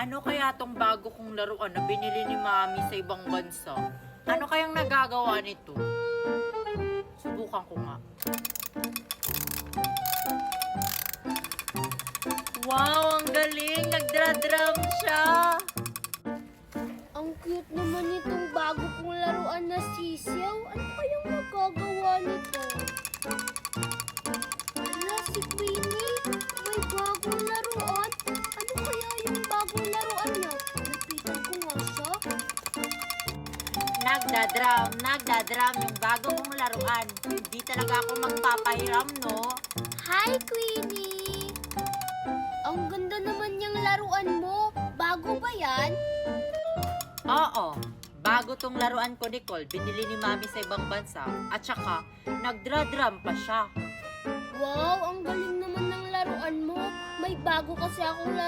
Ano kaya tong bago kong laruan na binili ni Mami sa ibang bansa? Ano kayang nagagawa nito? Subukan ko nga. Wow, ang galing! Nagdra-drum siya! Ang cute naman nitong bago kong laruan na sisiyaw. Ano kayang magagawa nito? Ala, si Queenie, may bagong laruan. Ano kaya yung bagong laruan niya? Napitan ko nga siya. Nagdadrum yung bago kong laruan. Hindi talaga ako magpapahiram, no? Hi, Queenie! Ang ganda naman yung laruan mo. Bago ba yan? Oo. Bago tong laruan ko, Nicole, binili ni Mami sa ibang bansa. At saka, nagdra-drum pa siya. Wow, ang galing naman ng laruan mo. May bago kasi akong laruan.